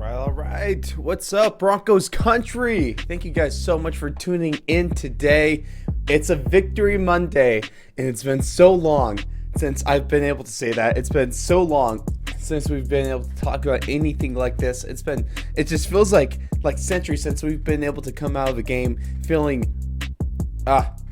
All right. What's up, Broncos country? Thank you guys so much for tuning in today. It's a Victory Monday, and it's been so long since I've been able to say that. It's been so long since we've been able to talk about anything like this. It just feels like centuries since we've been able to come out of the game feeling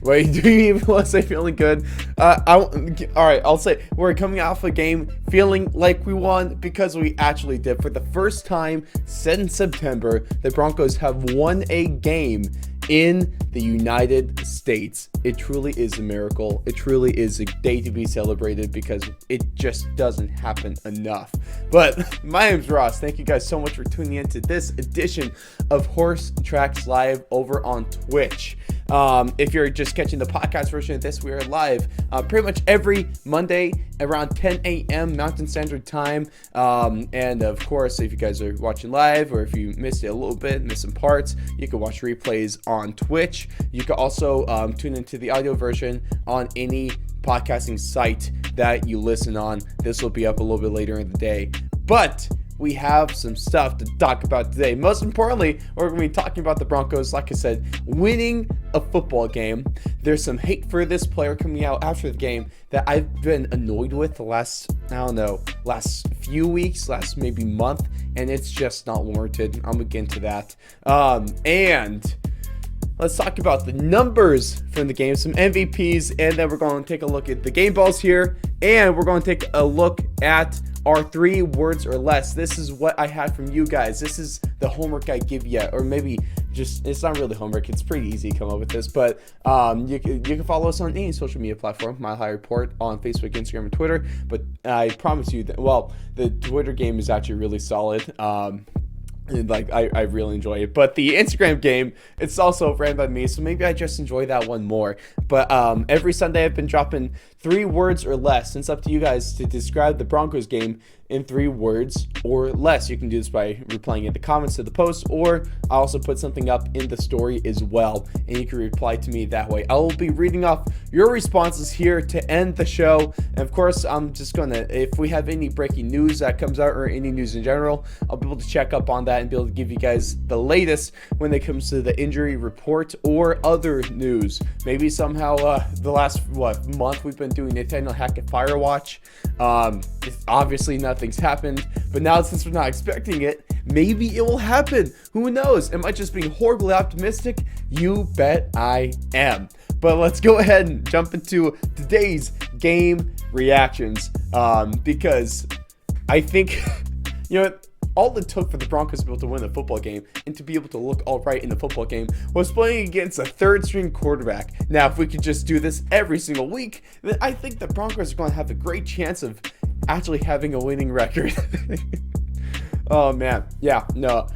wait, do you even want to say feeling good? All right, I'll say we're coming off a game feeling like we won because we actually did. For the first time since September, the Broncos have won a game in the United States. It truly is a miracle. It truly is a day to be celebrated because it just doesn't happen enough. But my name's Ross. Thank you guys so much for tuning in to this edition of Horse Tracks Live over on Twitch. If you're just catching the podcast version of this, we are live pretty much every Monday around 10 a.m. Mountain Standard Time. And of course, if you guys are watching live or if you missed it a little bit, missed some parts, you can watch replays on Twitch. You can also tune into the audio version on any podcasting site that you listen on. This will be up a little bit later in the day. But we have some stuff to talk about today. Most importantly, we're going to be talking about the Broncos, like I said, winning a football game. There's some hate for this player coming out after the game that I've been annoyed with the last few weeks, last maybe month, and it's just not warranted. I'm going to get into that. And let's talk about the numbers from the game, some MVPs, and then we're going to take a look at the game balls here, and we're going to take a look at our 3 words or less. This is what I had from you guys. This is the homework I give you, or maybe just, it's not really homework. It's pretty easy to come up with this, but you can follow us on any social media platform, Mile High Report on Facebook, Instagram, and Twitter. But I promise you that, well, the Twitter game is actually really solid. And I really enjoy it, but the Instagram game, it's also ran by me, so maybe I just enjoy that one more. But every Sunday I've been dropping 3 words or less, and it's up to you guys to describe the Broncos game in 3 words or less. You can do this by replying in the comments to the post, or I also put something up in the story as well, and you can reply to me that way. I will be reading off your responses here to end the show, and of course I'm just gonna, if we have any breaking news that comes out or any news in general, I'll be able to check up on that and be able to give you guys the latest when it comes to the injury report or other news. Maybe somehow the last month we've been doing Nathaniel Hackett Fire Watch. Obviously nothing's happened, but now since we're not expecting it, maybe it will happen. Who knows? Am I just being horribly optimistic? You bet I am. But let's go ahead and jump into today's game reactions, because I think all it took for the Broncos to be able to win the football game and to be able to look all right in the football game was playing against a third-string quarterback. Now, if we could just do this every single week, then I think the Broncos are going to have a great chance of actually having a winning record. Oh, man. Yeah, no.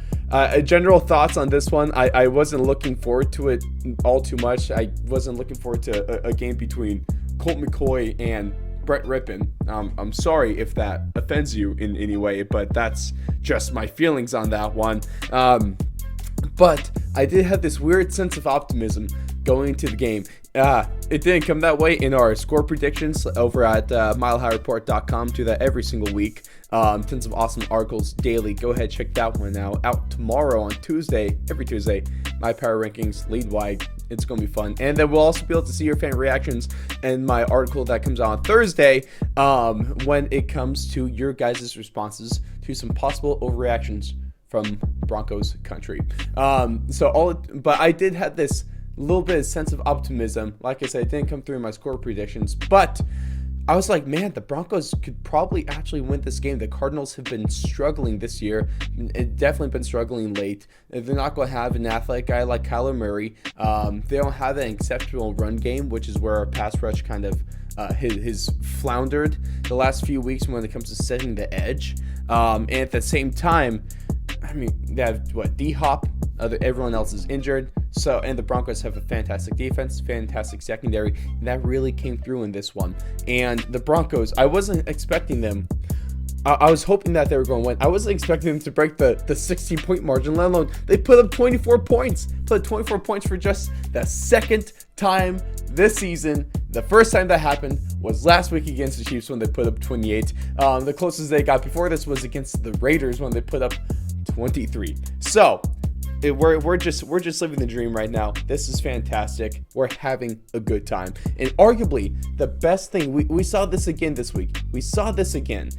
General thoughts on this one. I wasn't looking forward to it all too much. I wasn't looking forward to a game between Colt McCoy and Brett Rypien. I'm sorry if that offends you in any way, but that's just my feelings on that one. But I did have this weird sense of optimism going into the game. It didn't come that way in our score predictions over at milehighReport.com. Do that every single week. Tons of awesome articles daily. Go ahead, check that one out tomorrow on Tuesday, every Tuesday. My power rankings lead wide. It's going to be fun. And then we'll also be able to see your fan reactions in my article that comes out on Thursday, when it comes to your guys' responses to some possible overreactions from Broncos country. But I did have this little bit of sense of optimism. Like I said, it didn't come through in my score predictions, but I was like, man, the Broncos could probably actually win this game. The Cardinals have been struggling this year. It definitely been struggling late. They're not going to have an athletic guy like Kyler Murray. They don't have an exceptional run game, which is where our pass rush kind of has floundered the last few weeks when it comes to setting the edge. And at the same time, I mean, they have D-Hop. Everyone else is injured. And the Broncos have a fantastic defense, fantastic secondary, and that really came through in this one. And the Broncos, I wasn't expecting them. I was hoping that they were going to win. I wasn't expecting them to break the 16-point margin, let alone they put up 24 points. Put 24 points for just the second time this season. The first time that happened was last week against the Chiefs when they put up 28. The closest they got before this was against the Raiders when they put up 23. So we're just living the dream right now. This is fantastic. We're having a good time. And arguably the best thing, we saw this again this week. We saw this again.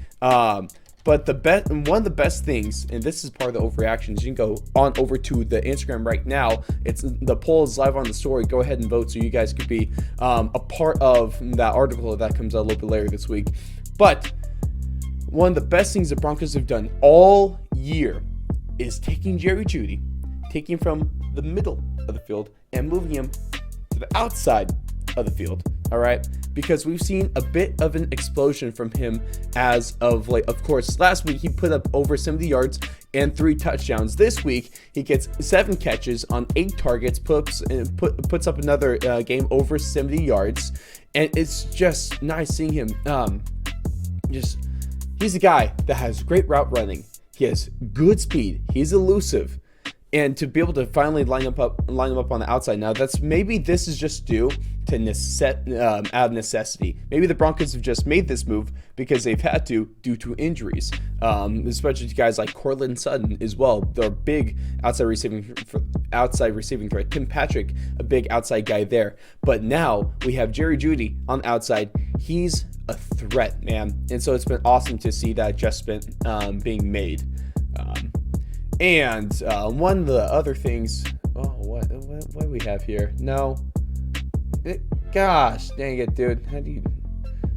But one of the best things, and this is part of the overreactions, you can go on over to the Instagram right now. The poll is live on the story. Go ahead and vote so you guys could be a part of that article that comes out a little bit later this week. But one of the best things the Broncos have done all year is taking Jerry Jeudy, taking him from the middle of the field and moving him to the outside of the field. All right, because we've seen a bit of an explosion from him as of late. Of course, last week he put up over 70 yards and 3 touchdowns. This week he gets 7 catches on 8 targets, puts up another game over 70 yards, and it's just nice seeing him. He's a guy that has great route running. He has good speed. He's elusive. And to be able to finally line him up on the outside now, this is just due to out of necessity. Maybe the Broncos have just made this move because they've had to due to injuries, especially to guys like Cortland Sutton as well. They're big outside receiving threat. Tim Patrick, a big outside guy there. But now we have Jerry Jeudy on the outside. He's a threat, man. And so it's been awesome to see that adjustment being made. And one of the other things, what do we have here? No, gosh, dang it, dude. How do you,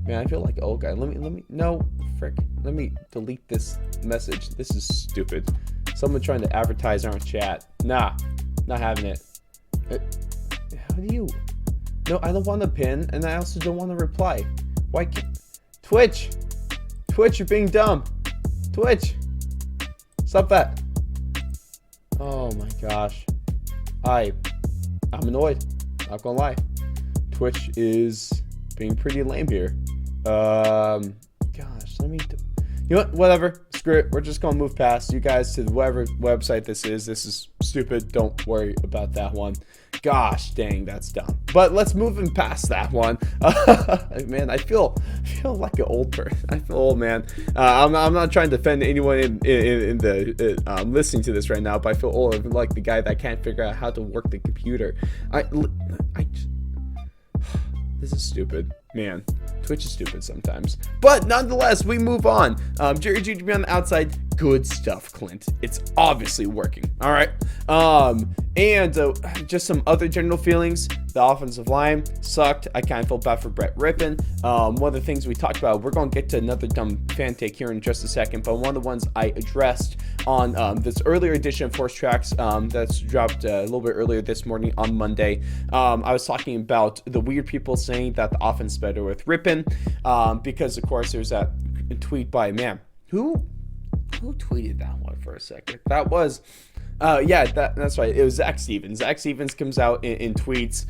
man? I feel like an old guy. Let me delete this message. This is stupid. Someone trying to advertise on our chat. Nah, not having it. How do you? No, I don't want to pin, and I also don't want to reply. Why can't Twitch, you're being dumb. Twitch, stop that. Oh my gosh. I'm annoyed. Not gonna lie. Twitch is being pretty lame here. Gosh, you know what? Whatever. Screw it. We're just gonna move past you guys to whatever website this is. This is stupid. Don't worry about that one. Gosh dang, that's dumb. But let's move in past that one. Man, I feel like an old person. I feel old, man. I'm not trying to offend anyone in the listening to this right now, but I feel old. I'm like the guy that can't figure out how to work the computer. This is stupid, man. Twitch is stupid sometimes. But nonetheless, we move on. Jerry Jeudy on the outside. Good stuff, Clint. It's obviously working. All right. And just some other general feelings. The offensive line sucked. I kind of felt bad for Brett Rypien. One of the things we talked about, we're going to get to another dumb fan take here in just a second, but one of the ones I addressed on this earlier edition of Force Tracks that's dropped a little bit earlier this morning on Monday. I was talking about the weird people saying that the offense is better with Rypien because, of course, there's that tweet by, man, who tweeted that one for a second? That was that's right. It was Zach Stevens. Zach Stevens comes out in tweets.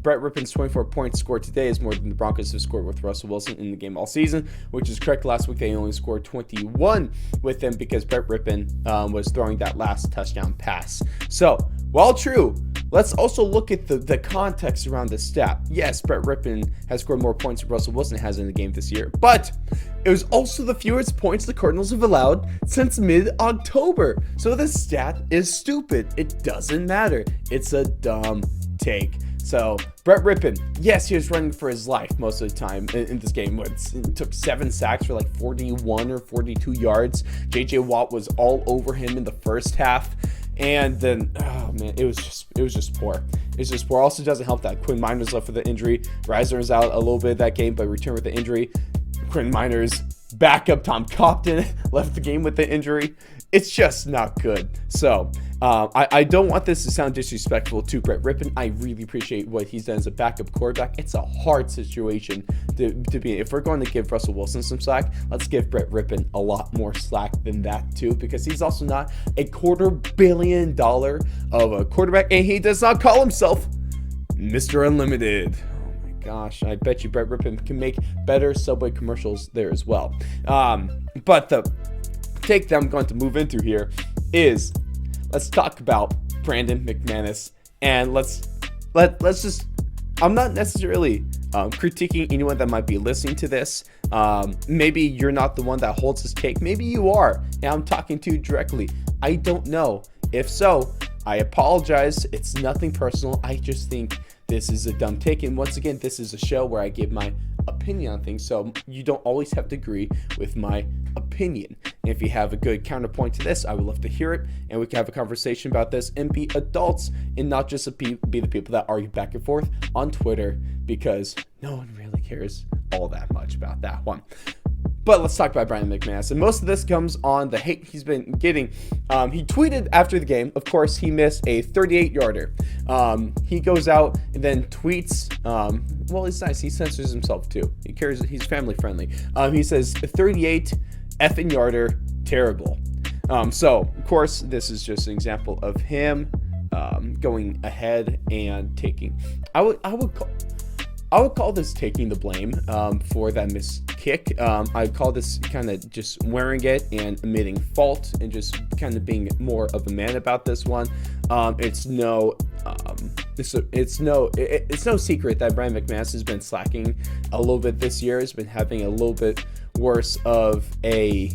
Brett Rypien's 24 points scored today is more than the Broncos have scored with Russell Wilson in the game all season, which is correct. Last week they only scored 21 with him because Brett Rypien was throwing that last touchdown pass. So, while true, let's also look at the context around this stat. Yes, Brett Rypien has scored more points than Russell Wilson has in the game this year, but it was also the fewest points the Cardinals have allowed since mid-October. So the stat is stupid. It doesn't matter. It's a dumb take. So Brett Rypien, yes, he was running for his life most of the time in this game. It took 7 sacks for like 41 or 42 yards. J.J. Watt was all over him in the first half. And then, oh man, it was just poor. It's just poor. Also doesn't help that Quinn Miners left with the injury. Reiser is out a little bit of that game, but returned with the injury. Quinn Miners, backup Tom Compton left the game with the injury. It's just not good. So I don't want this to sound disrespectful to Brett Rypien. I really appreciate what he's done as a backup quarterback. It's a hard situation to be in. If we're going to give Russell Wilson some slack, let's give Brett Rypien a lot more slack than that too, because he's also not a $250 million of a quarterback, and he does not call himself Mr. Unlimited. Gosh, I bet you Brett Rypien can make better Subway commercials there as well. But the take that I'm going to move into here is, let's talk about Brandon McManus, and let's just, I'm not necessarily critiquing anyone that might be listening to this. Maybe you're not the one that holds this take. Maybe you are, and I'm talking to you directly. I don't know. If so, I apologize. It's nothing personal. I just think this is a dumb take. And once again, this is a show where I give my opinion on things, so you don't always have to agree with my opinion. And if you have a good counterpoint to this, I would love to hear it, and we can have a conversation about this and be adults and not just be the people that argue back and forth on Twitter, because no one really cares all that much about that one. But let's talk about Rypien and McManus. And most of this comes on the hate he's been getting. He tweeted after the game. Of course, he missed a 38-yarder. He goes out and then tweets. Well, it's nice. He censors himself, too. He cares. He's family friendly. He says, 38 effing yarder, terrible. So, of course, this is just an example of him going ahead and taking. I would call this taking the blame for that missed kick. I'd call this kind of just wearing it and admitting fault and just kind of being more of a man about this one. It's no secret that Rypien McManus has been slacking a little bit this year. Has been having a little bit worse of a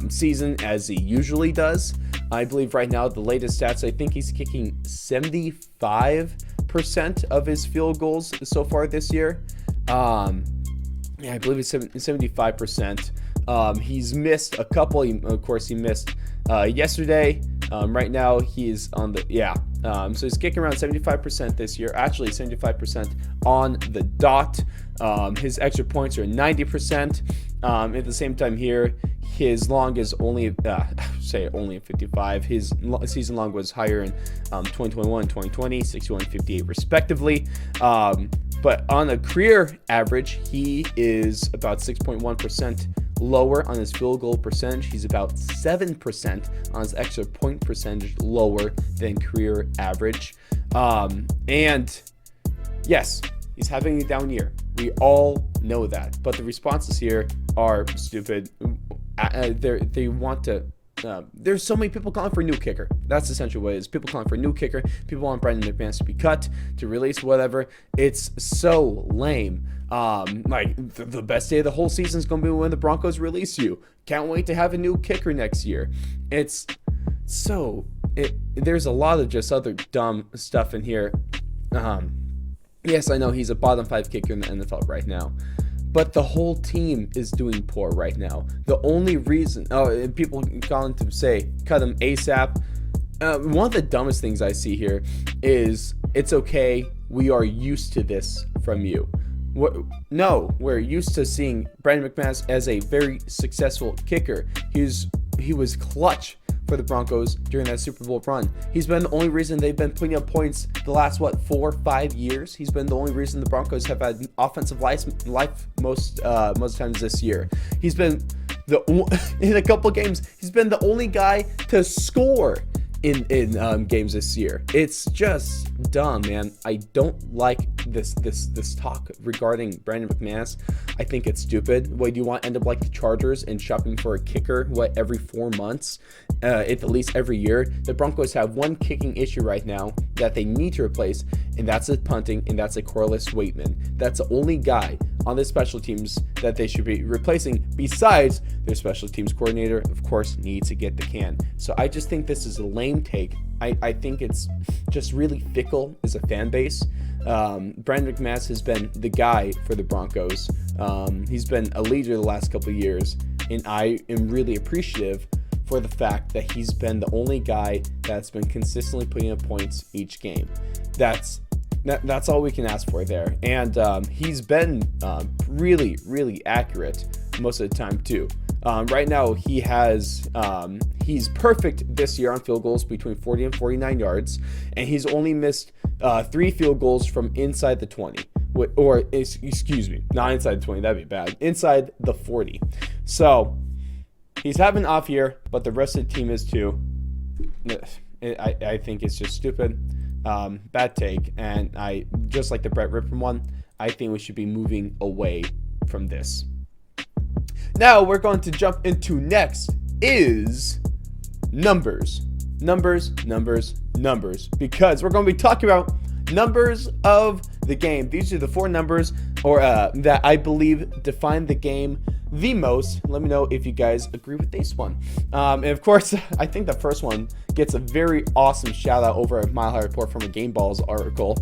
season as he usually does. I believe right now the latest stats, I think he's kicking 75% of his field goals so far this year. Yeah, I believe it's 75%. He's missed a couple. Of course, he missed yesterday. Right now, he's on the so he's kicking around 75% this year. Actually, 75% on the dot. His extra points are 90%. At the same time here, his long is only only 55. His season long was higher in 2021 and 2020, 61 and 58 respectively. But on a career average, he is about 6.1% lower on his field goal percentage. He's about 7% on his extra point percentage lower than career average. And yes, he's having a down year. We all know that. But the responses here are stupid. They want to. There's so many people calling for a new kicker. That's essentially what it is. People calling for a new kicker. People want Rypien and McManus to be cut, to release, whatever. It's so lame. The best day of the whole season is going to be when the Broncos release you. Can't wait to have a new kicker next year. It's so. There's a lot of just other dumb stuff in here. Yes, I know he's a bottom 5 kicker in the NFL right now. But the whole team is doing poor right now. The only reason, and people calling to say, cut him ASAP. One of the dumbest things I see here is, it's okay, we are used to this from you. No, we're used to seeing Rypien McManus as a very successful kicker. He was clutch for the Broncos during that Super Bowl run. He's been the only reason they've been putting up points the last 4 or 5 years. He's been the only reason the Broncos have had offensive life most times this year. He's been in a couple games. He's been the only guy to score in games this year. It's just dumb, man. I don't like this talk regarding Rypien McManus. I think it's stupid. What, do you want to end up like the Chargers and shopping for a kicker every 4 months, at least every year? The Broncos have one kicking issue right now that they need to replace, and that's a punting, and that's a Corliss Waitman. That's the only guy on the special teams that they should be replacing, besides their special teams coordinator, of course, needs to get the can. So I just think this is a lame take. I think it's just really fickle as a fan base. Rypien McManus has been the guy for the Broncos. He's been a leader the last couple of years, and I am really appreciative for the fact that he's been the only guy that's been consistently putting up points each game. That's all we can ask for there. And he's been really, really accurate most of the time too. Right now he's perfect this year on field goals between 40 and 49 yards, and he's only missed 3 field goals from inside the 20. Or excuse me, not inside the 20, that'd be bad. Inside the 40. So he's having an off year, but the rest of the team is too. I think it's just stupid. Bad take, and I just like the Brett Rypien one. I think we should be moving away from this. Now we're going to jump into next is numbers, because we're going to be talking about numbers of the game. These are the 4 numbers that I believe define the game the most. Let me know if you guys agree with this one. And of course, I think the first one gets a very awesome shout out over at Mile High Report from a Game Balls article,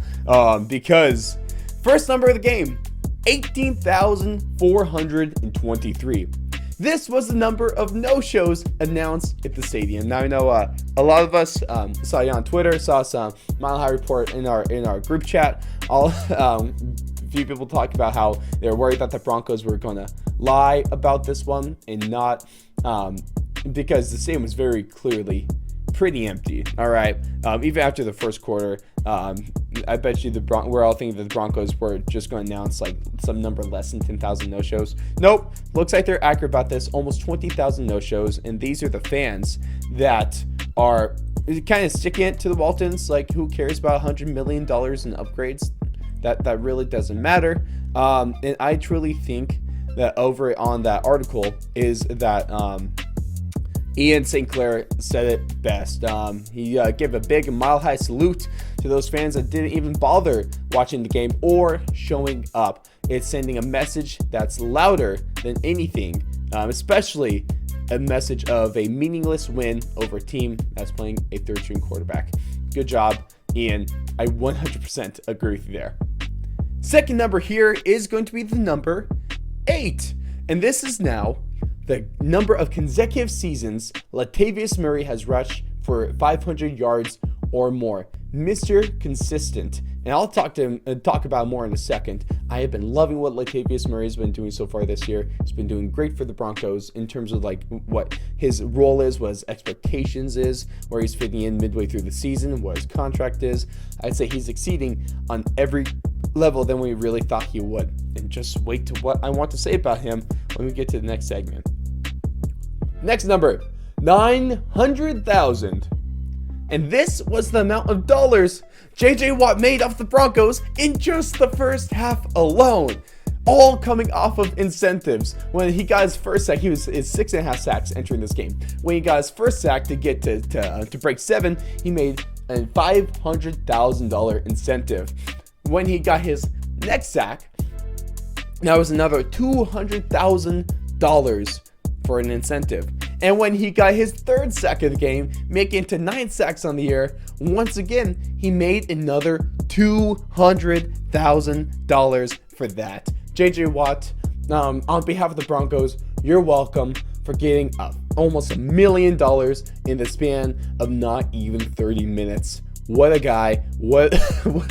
because first number of the game, 18,423. This was the number of no-shows announced at the stadium. Now I know a lot of us saw you on Twitter, saw some Mile High Report in our group chat. A few people talked about how they were worried that the Broncos were going to lie about this one and not, because the stadium was very clearly pretty empty. All right, even after the first quarter, I bet you we're all thinking that the Broncos were just going to announce like some number less than 10,000 no-shows. Nope, looks like they're accurate about this. Almost 20,000 no-shows, and these are the fans that are kind of sticking it to the Waltons. Like, who cares about $100 million in upgrades? That really doesn't matter. And I truly think that over on that article is that Ian St. Clair said it best. He gave a big Mile High salute to those fans that didn't even bother watching the game or showing up. It's sending a message that's louder than anything, especially a message of a meaningless win over a team that's playing a third-string quarterback. Good job, Ian. I 100% agree with you there. Second number here is going to be the number 8. And this is now the number of consecutive seasons Latavius Murray has rushed for 500 yards or more. Mr. Consistent. And I'll talk about more in a second. I have been loving what Latavius Murray has been doing so far this year. He's been doing great for the Broncos in terms of like what his role is, what his expectations is, where he's fitting in midway through the season, what his contract is. I'd say he's exceeding on every level than we really thought he would. And just wait to what I want to say about him when we get to the next segment. Next number, 900,000. And this was the amount of dollars JJ Watt made off the Broncos in just the first half alone. All coming off of incentives. When he got his first sack, he was 6.5 sacks entering this game. When he got his first sack to get to break 7, he made a $500,000 incentive. When he got his next sack, that was another $200,000 for an incentive. And when he got his third sack of the game, making it to 9 sacks on the year, once again, he made another $200,000 for that. JJ Watt, on behalf of the Broncos, you're welcome for getting almost $1 million in the span of not even 30 minutes. What a guy. What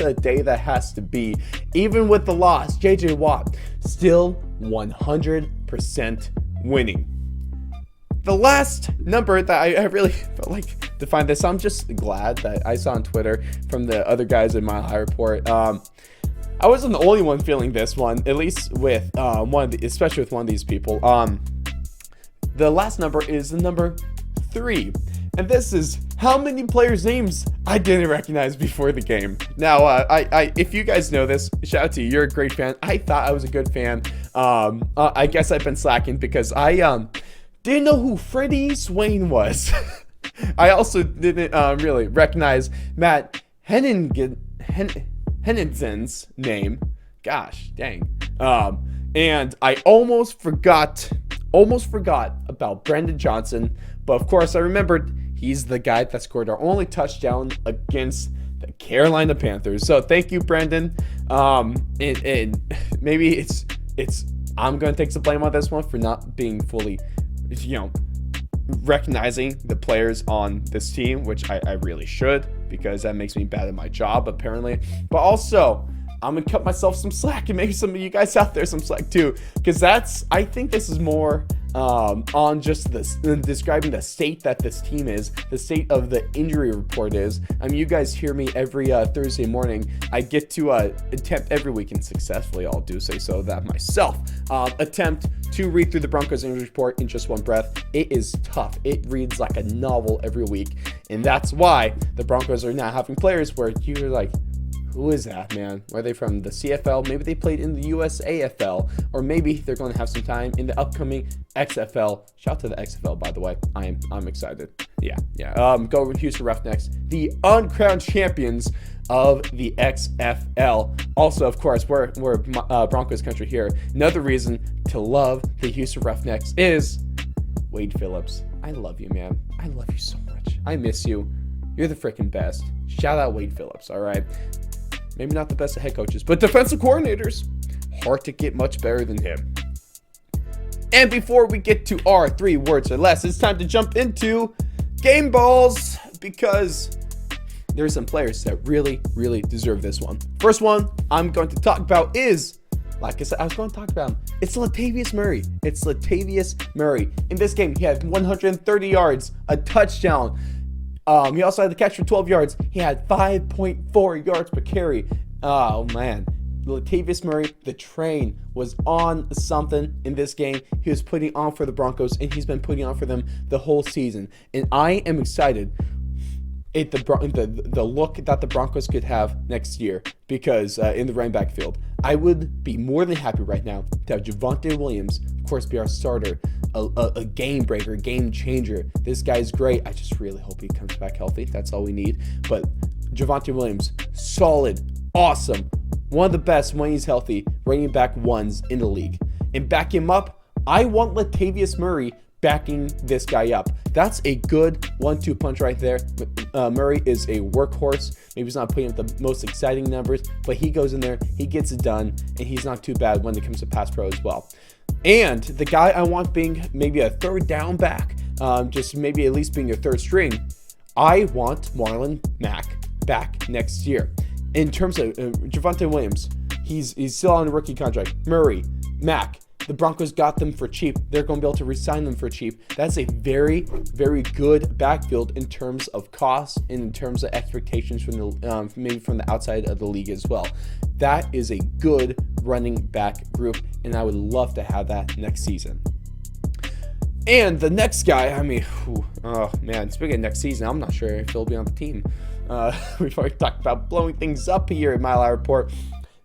a day that has to be. Even with the loss, JJ Watt still 100% winning. The last number that I really felt like defined this, I'm just glad that I saw on Twitter from the other guys in Mile High Report. I wasn't the only one feeling this one, at least with especially with one of these people. The last number is the number 3. And this is how many players' names I didn't recognize before the game. Now, if you guys know this, shout out to you. You're a great fan. I thought I was a good fan. I guess I've been slacking because I didn't know who Freddie Swain was. I also didn't really recognize Matt Henningsen's name. Gosh, dang. And I almost forgot about Brendan Johnson. But of course, I remembered he's the guy that scored our only touchdown against the Carolina Panthers. So thank you, Brendan. And maybe it's I'm going to take some blame on this one for not being fully, recognizing the players on this team, which I really should, because that makes me bad at my job, apparently. But also, I'm going to cut myself some slack, and maybe some of you guys out there some slack too, because I think this is more on just this, describing the state that this team is, the state of the injury report is. I mean, you guys hear me every Thursday morning. I get to attempt every week, and successfully, I'll do say so that myself, attempt to read through the Broncos injury report in just one breath. It is tough. It reads like a novel every week, and that's why the Broncos are now having players where you're like, who is that, man? Are they from the CFL? Maybe they played in the USAFL, or maybe they're going to have some time in the upcoming XFL. Shout out to the XFL, by the way. I'm excited. Yeah. Go with Houston Roughnecks, the uncrowned champions of the XFL. Also, of course, we're Broncos country here. Another reason to love the Houston Roughnecks is Wade Phillips. I love you, man. I love you so much. I miss you. You're the freaking best. Shout out Wade Phillips, all right? Maybe not the best of head coaches, but defensive coordinators, hard to get much better than him. And before we get to our 3 words or less, it's time to jump into game balls, because there's some players that really, really deserve this one. First one I'm going to talk about is, like I said, I was going to talk about him. It's Latavius Murray. It's Latavius Murray. In this game, he had 130 yards, a touchdown. He also had the catch for 12 yards. He had 5.4 yards per carry. Oh, man. Latavius Murray, the train, was on something in this game. He was putting on for the Broncos, and he's been putting on for them the whole season. And I am excited at the look that the Broncos could have next year, because in the running back field, I would be more than happy right now to have Javonte Williams, of course, be our starter, a game breaker, game changer. This guy's great. I just really hope he comes back healthy. That's all we need. But Javonte Williams, solid, awesome, one of the best when he's healthy running back ones in the league. And back him up, I want Latavius Murray backing this guy up. That's a good 1-2 punch right there. Murray is a workhorse. Maybe he's not putting up the most exciting numbers, but he goes in there, he gets it done, and he's not too bad when it comes to pass pro as well. And the guy I want being maybe a third down back, just maybe at least being your third string, I want Marlon Mack back next year. In terms of Javonte Williams, he's still on a rookie contract. Murray, Mack, the Broncos got them for cheap. They're going to be able to re-sign them for cheap. That's a very, very good backfield in terms of cost and in terms of expectations from the maybe from the outside of the league as well. That is a good running back group, and I would love to have that next season. And the next guy, oh man, speaking of next season, I'm not sure if he'll be on the team. We've already talked about blowing things up here at Mile High Report.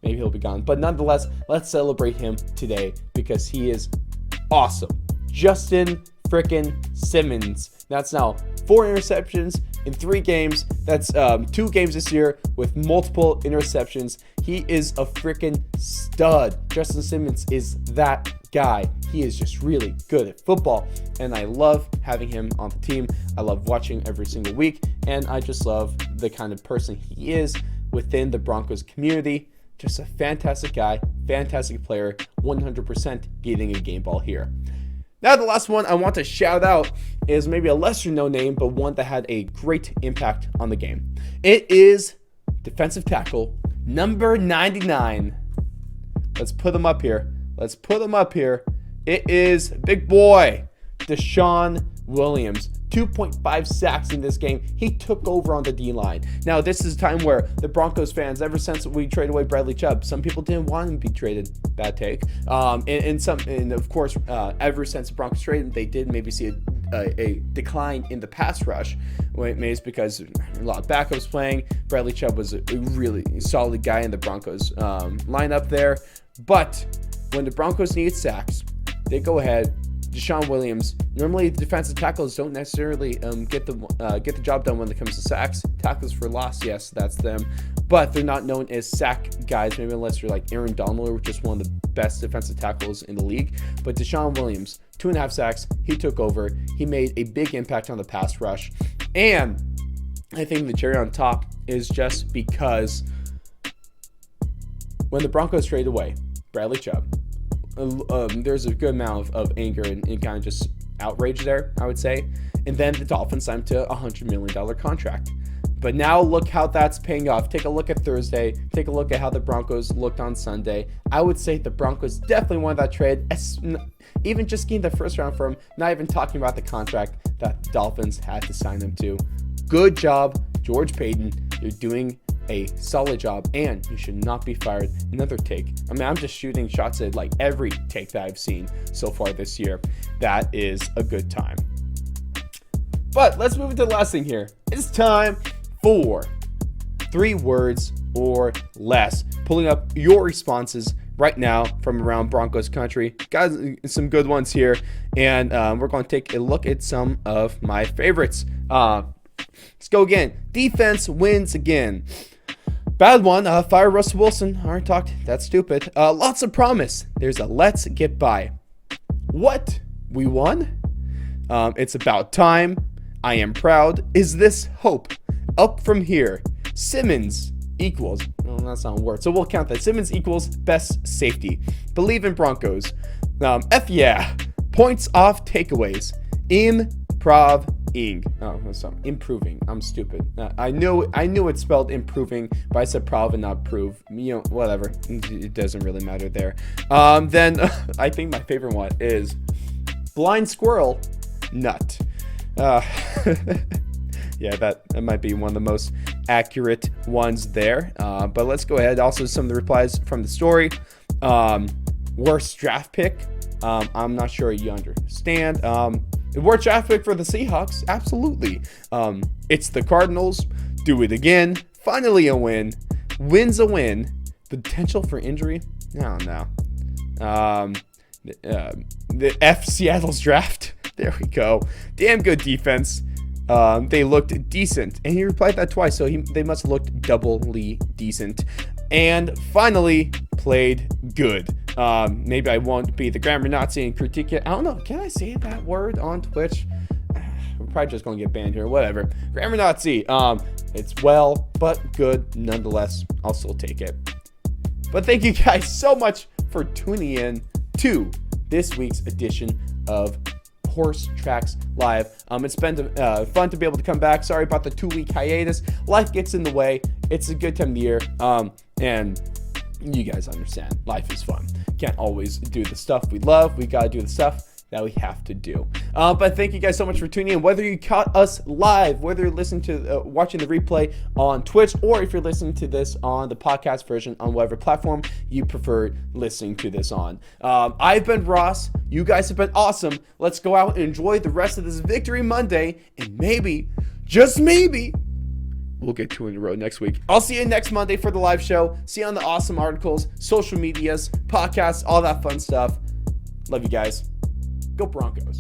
Maybe he'll be gone. But nonetheless, let's celebrate him today because he is awesome. Justin frickin' Simmons. That's now 4 interceptions in 3 games. That's 2 games this year with multiple interceptions. He is a frickin' stud. Justin Simmons is that guy. He is just really good at football, and I love having him on the team. I love watching every single week, and I just love the kind of person he is within the Broncos community. Just a fantastic guy, fantastic player, 100% getting a game ball here. Now, the last one I want to shout out is maybe a lesser known name, but one that had a great impact on the game. It is defensive tackle number 99. Let's put him up here. It is big boy, Deshaun Williams. 2.5 sacks in this game. He took over on the D-line. Now, this is a time where the Broncos fans, ever since we traded away Bradley Chubb, some people didn't want him to be traded. Bad take. And of course, ever since the Broncos traded him, they did maybe see a decline in the pass rush. Maybe it's because a lot of backups playing. Bradley Chubb was a really solid guy in the Broncos lineup there. But when the Broncos need sacks, they go ahead. Deshaun Williams. Normally, the defensive tackles don't necessarily get the job done when it comes to sacks. Tackles for loss, yes, that's them. But they're not known as sack guys, maybe unless you're like Aaron Donald, which is one of the best defensive tackles in the league. But Deshaun Williams, 2.5 sacks. He took over. He made a big impact on the pass rush. And I think the cherry on top is just because when the Broncos trade away Bradley Chubb, there's a good amount of anger and kind of just outrage there, I would say. And then the Dolphins signed to a $100 million contract. But now look how that's paying off. Take a look at Thursday. Take a look at how the Broncos looked on Sunday. I would say the Broncos definitely won that trade. Even just getting the first round for him, not even talking about the contract that the Dolphins had to sign him to. Good job, George Payton. You're doing a solid job, and you should not be fired. Another take. I'm just shooting shots at like every take that I've seen so far this year. That is a good time. But let's move into the last thing here. It's time for 3 words or less. Pulling up your responses right now from around Broncos country. Got some good ones here, and we're going to take a look at some of my favorites. Let's go again. Defense wins again. Bad one. Fire Russell Wilson. Already talked. That's stupid. Lots of promise. There's a let's get by. What? We won? It's about time. I am proud. Is this hope? Up from here. Simmons equals. Well, that's not a word. So we'll count that. Simmons equals best safety. Believe in Broncos. F yeah. Points off takeaways. Improving. Oh, improving. I'm stupid. I knew it's spelled improving, but I said prov and not prove. Whatever. It doesn't really matter there. Then I think my favorite one is blind squirrel nut. Yeah, that might be one of the most accurate ones there. But let's go ahead. Also, some of the replies from the story. Worst draft pick. I'm not sure you understand. Worst draft pick for the Seahawks. Absolutely. It's the Cardinals. Do it again. Finally a win. Win's a win. Potential for injury? I don't know. The F Seattle's draft. There we go. Damn good defense. They looked decent. And he replied that twice, so they must have looked doubly decent. And finally, played good. Maybe I won't be the grammar Nazi and critique it. I don't know. Can I say that word on Twitch? We're probably just going to get banned here. Whatever. Grammar Nazi. It's well, but good nonetheless. I'll still take it. But thank you guys so much for tuning in to this week's edition of Horse Tracks Live. It's been fun to be able to come back. Sorry about the 2-week hiatus. Life gets in the way. It's a good time of the year. And you guys understand. Life is fun. Can't always do the stuff we love. We got to do the stuff that we have to do. But thank you guys so much for tuning in. Whether you caught us live, whether you're listening to watching the replay on Twitch, or if you're listening to this on the podcast version on whatever platform you prefer listening to this on. I've been Ross. You guys have been awesome. Let's go out and enjoy the rest of this Victory Monday, and maybe, just maybe, we'll get 2 in a row next week. I'll see you next Monday for the live show. See you on the awesome articles, social medias, podcasts, all that fun stuff. Love you guys. Go Broncos.